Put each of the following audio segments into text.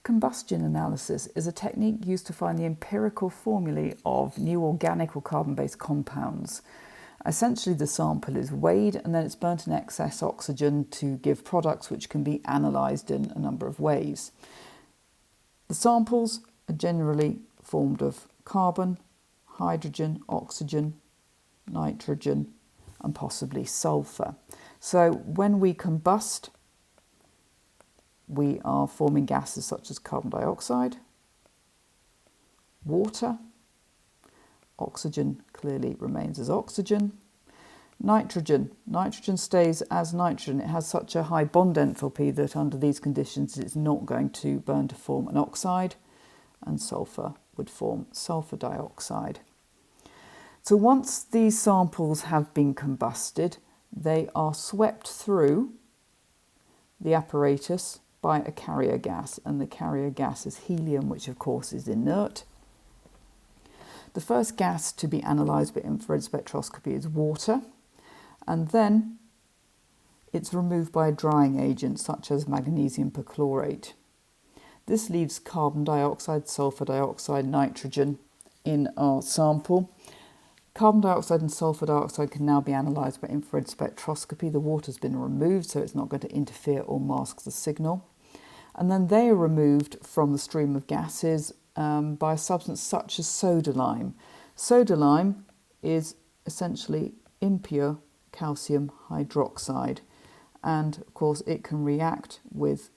Combustion analysis is a technique used to find the empirical formulae of new organic or carbon-based compounds. Essentially, the sample is weighed and then it's burnt in excess oxygen to give products which can be analysed in a number of ways. The samples are generally formed of carbon, hydrogen, oxygen, nitrogen, and possibly sulphur. So when we combust, we are forming gases such as carbon dioxide, water, oxygen clearly remains as oxygen, nitrogen stays as nitrogen. It has such a high bond enthalpy that under these conditions it's not going to burn to form an oxide, and sulphur would form sulphur dioxide. So once these samples have been combusted, they are swept through the apparatus by a carrier gas, and the carrier gas is helium, which of course is inert. The first gas to be analysed by infrared spectroscopy is water, and then it's removed by a drying agent such as magnesium perchlorate. This leaves carbon dioxide, sulphur dioxide, nitrogen in our sample. Carbon dioxide and sulphur dioxide can now be analysed by infrared spectroscopy. The water's been removed, so it's not going to interfere or mask the signal. And then they are removed from the stream of gases by a substance such as soda lime. Soda lime is essentially impure calcium hydroxide, and of course it can react with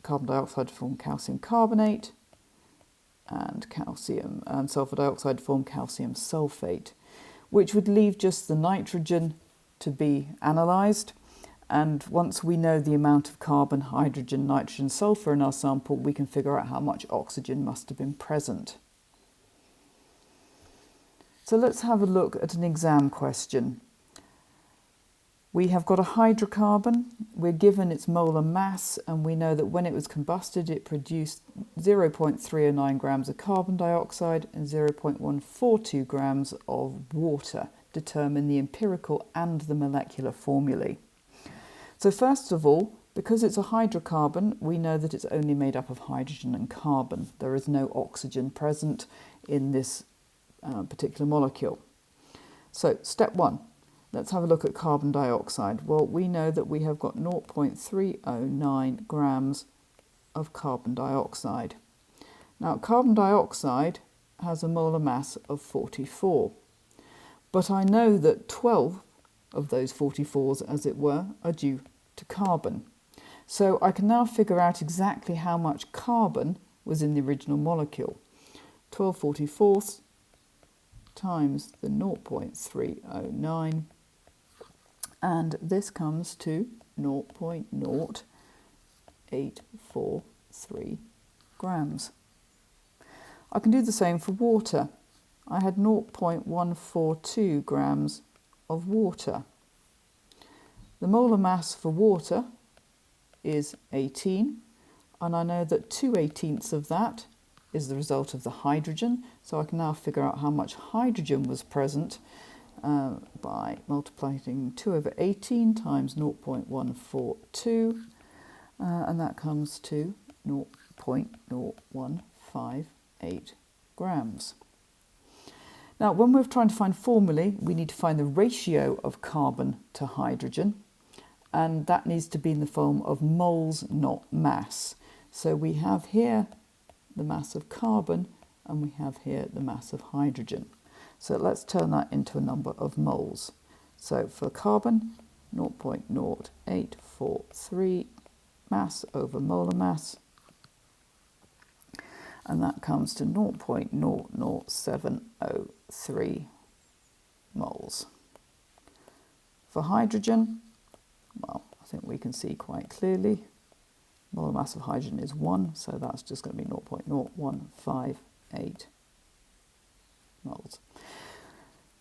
carbon dioxide to form calcium carbonate, and sulphur dioxide to form calcium sulphate, which would leave just the nitrogen to be analysed. And once we know the amount of carbon, hydrogen, nitrogen, sulphur in our sample, we can figure out how much oxygen must have been present. So let's have a look at an exam question. We have got a hydrocarbon, we're given its molar mass, and we know that when it was combusted it produced 0.309 grams of carbon dioxide and 0.142 grams of water. Determine the empirical and the molecular formulae. So first of all, because it's a hydrocarbon, we know that it's only made up of hydrogen and carbon. There is no oxygen present in this particular molecule. So step one. Let's have a look at carbon dioxide. Well, we know that we have got 0.309 grams of carbon dioxide. Now, carbon dioxide has a molar mass of 44, but I know that 12 of those 44s, as it were, are due to carbon. So I can now figure out exactly how much carbon was in the original molecule. 12 44ths times the 0.309, and this comes to 0.0843 grams. I can do the same for water. I had 0.142 grams of water. The molar mass for water is 18, and I know that 2/18 of that is the result of the hydrogen, so I can now figure out how much hydrogen was present by multiplying 2 over 18 times 0.142, and that comes to 0.0158 grams. Now, when we're trying to find formulae, we need to find the ratio of carbon to hydrogen, and that needs to be in the form of moles, not mass. So we have here the mass of carbon, and we have here the mass of hydrogen. So let's turn that into a number of moles. So for carbon, 0.0843 mass over molar mass, and that comes to 0.00703 moles. For hydrogen, well, I think we can see quite clearly, molar mass of hydrogen is 1, so that's just going to be 0.0158 moles.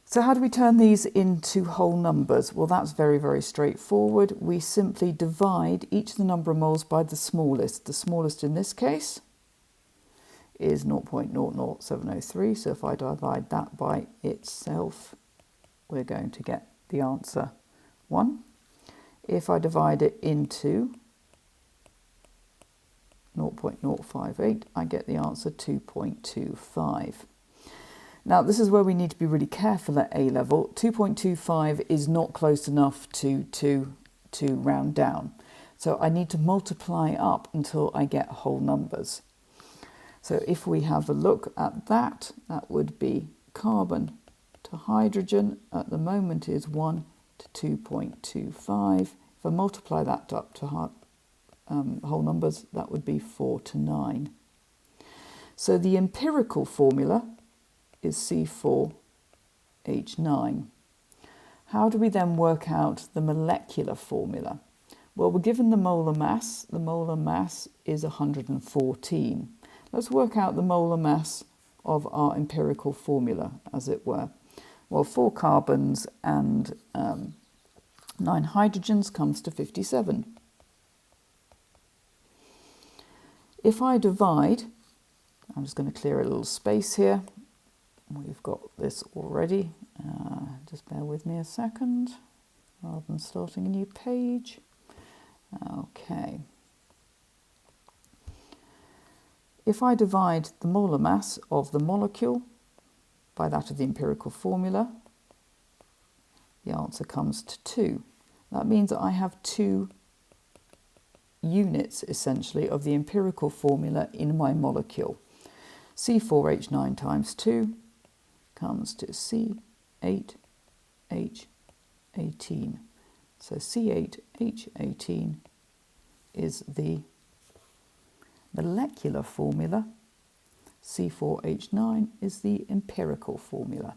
So how do we turn these into whole numbers? Well, that's very, very straightforward. We simply divide each of the number of moles by the smallest. The smallest in this case is 0.00703, so if I divide that by itself, we're going to get the answer 1. If I divide it into 0.058, I get the answer 2.25. Now, this is where we need to be really careful at A level. 2.25 is not close enough to round down. So I need to multiply up until I get whole numbers. So if we have a look at that, that would be carbon to hydrogen at the moment is 1 to 2.25. If I multiply that up to whole numbers, that would be 4 to 9. So the empirical formula is C4H9. How do we then work out the molecular formula? Well, we're given the molar mass. The molar mass is 114. Let's work out the molar mass of our empirical formula, as it were. Well, 4 carbons and 9 hydrogens comes to 57. If I divide, I'm just going to clear a little space here. We've got this already. Just bear with me a second, rather than starting a new page. Okay. If I divide the molar mass of the molecule by that of the empirical formula, the answer comes to 2. That means that I have 2 units, essentially, of the empirical formula in my molecule. C4H9 times 2 comes to C8H18. So C8H18 is the molecular formula. C4H9 is the empirical formula.